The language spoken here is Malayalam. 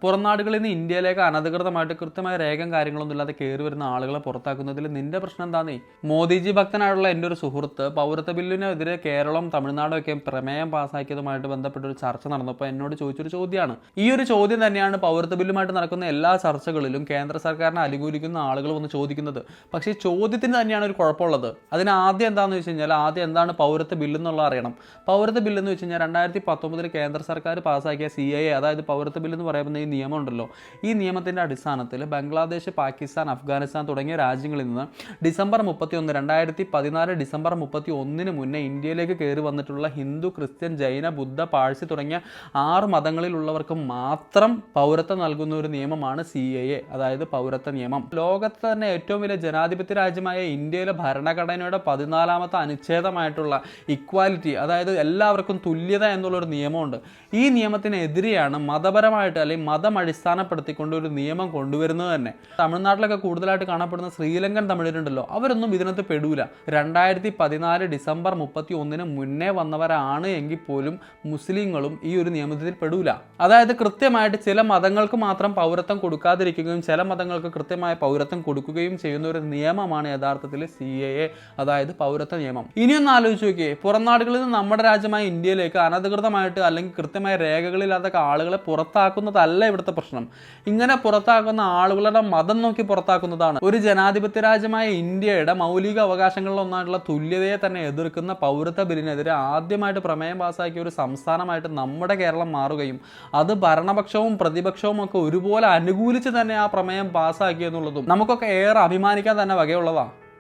പുറം നാടുകളിൽ നിന്ന് ഇന്ത്യയിലേക്ക് അനധികൃതമായിട്ട് കൃത്യമായ രേഖയും കാര്യങ്ങളൊന്നും ഇല്ലാതെ കയറി വരുന്ന ആളുകളെ പുറത്താക്കുന്നതിൽ നിന്റെ പ്രശ്നം എന്താന്നേ? മോദിജി ഭക്തനായുള്ള എൻ്റെ ഒരു സുഹൃത്ത് പൗരത്വ ബില്ലിനെതിരെ കേരളം തമിഴ്നാടും ഒക്കെ പ്രമേയം പാസ്സാക്കിയതുമായിട്ട് ബന്ധപ്പെട്ട ഒരു ചർച്ച നടന്നപ്പോൾ എന്നോട് ചോദിച്ചൊരു ചോദ്യമാണ്. ഈ ഒരു ചോദ്യം തന്നെയാണ് പൗരത്വ ബില്ലുമായിട്ട് നടക്കുന്ന എല്ലാ ചർച്ചകളിലും കേന്ദ്ര സർക്കാരിനെ അനുകൂലിക്കുന്ന ആളുകൾ വന്ന് ചോദിക്കുന്നത്. പക്ഷേ ചോദ്യത്തിന് തന്നെയാണ് ഒരു കുഴപ്പമുള്ളത്. അതിന് ആദ്യം എന്താണെന്ന് വെച്ച് കഴിഞ്ഞാൽ ആദ്യം എന്താണ് പൗരത്വ ബില്ല് എന്നുള്ളത് അറിയണം. പൗരത്വ ബില്ലെന്ന് വെച്ച് കഴിഞ്ഞാൽ 2019 കേന്ദ്ര സർക്കാർ പാസ്സാക്കിയ CAA, അതായത് പൗരത്വ ബില്ലെന്ന് പറയുന്ന ഈ നിയമം ഉണ്ടല്ലോ, ഈ നിയമത്തിൻ്റെ അടിസ്ഥാനത്തിൽ ബംഗ്ലാദേശ്, പാകിസ്ഥാൻ, അഫ്ഗാനിസ്ഥാൻ തുടങ്ങിയ രാജ്യങ്ങളിൽ നിന്ന് ഡിസംബർ 31 മുന്നേ ഇന്ത്യയിലേക്ക് കയറി വന്നിട്ടുള്ള ഹിന്ദു, ക്രിസ്ത്യൻ, ജൈന, ബുദ്ധ, പാഴ്സി തുടങ്ങിയ 6 മതങ്ങളിലുള്ളവർക്ക് മാത്രം പൗരത്വം നൽകുന്ന ഒരു നിയമമാണ് CAA, അതായത് പൗരത്വ നിയമം. ലോകത്ത് തന്നെ ഏറ്റവും വലിയ ജനാധിപത്യ രാജ്യമായ ഇന്ത്യയിലെ ഭരണഘടനയുടെ 14ാമത്തെ അനുച്ഛേദമായിട്ടുള്ള ഇക്വാലിറ്റി, അതായത് എല്ലാവർക്കും തുല്യത എന്നുള്ളൊരു നിയമമുണ്ട്. ഈ നിയമത്തിനെതിരെയാണ് മതപരമായിട്ട് അല്ലെങ്കിൽ മതം അടിസ്ഥാനപ്പെടുത്തിക്കൊണ്ട് ഒരു നിയമം കൊണ്ടുവരുന്നത് തന്നെ. തമിഴ്നാട്ടിലൊക്കെ കൂടുതലായിട്ട് കാണപ്പെടുന്ന ശ്രീലങ്കൻ തമിഴരുണ്ടല്ലോ, അവരൊന്നും ഇതിനകത്ത് പെടൂല. 2014 ഡിസംബർ 31 മുന്നേ വന്നവരാണ് എങ്കിൽ പോലും മുസ്ലിങ്ങളും ഈ ഒരു നിയമത്തിൽ പെടൂല. അതായത് കൃത്യമായിട്ട് ചില മതങ്ങൾക്ക് മാത്രം പൗരത്വം കൊടുക്കാതിരിക്കുകയും ചില മതങ്ങൾക്ക് കൃത്യമായ പൗരത്വം കൊടുക്കുകയും ചെയ്യുന്ന ഒരു നിയമമാണ് യഥാർത്ഥത്തിൽ CAA, അതായത് പൗരത്വ നിയമം. ഇനിയൊന്ന് ആലോചിച്ച് നോക്കിയേ, പുറം നാടുകളിൽ നിന്ന് നമ്മുടെ രാജ്യമായ ഇന്ത്യയിലേക്ക് അനധികൃതമായിട്ട് അല്ലെങ്കിൽ കൃത്യമായ രേഖകളില്ലാത്ത ആളുകളെ പുറത്താക്കുന്നതല്ല ഇവിടുത്തെ പ്രശ്നം. ഇങ്ങനെ പുറത്താക്കുന്ന ആളുകളുടെ മതം നോക്കി പുറത്താക്കുന്നതാണ്. ഒരു ജനാധിപത്യ രാജ്യമായ ഇന്ത്യയുടെ മൗലിക അവകാശങ്ങളിലൊന്നായിട്ടുള്ള തുല്യതയെ തന്നെ എതിർക്കുന്ന പൗരത്വ ബില്ലിനെതിരെ ആദ്യമായിട്ട് പ്രമേയം പാസ്സാക്കിയ ഒരു സംസ്ഥാനമായിട്ട് നമ്മുടെ കേരളം മാറുകയും അത് ഭരണപക്ഷവും പ്രതിപക്ഷവും ഒക്കെ ഒരുപോലെ അനുകൂലിച്ച് തന്നെ ആ പ്രമേയം പാസ്സാക്കി എന്നുള്ളതും നമുക്കൊക്കെ ഏറെ അഭിമാനിക്കാൻ തന്നെ വകയുള്ളതാണ്.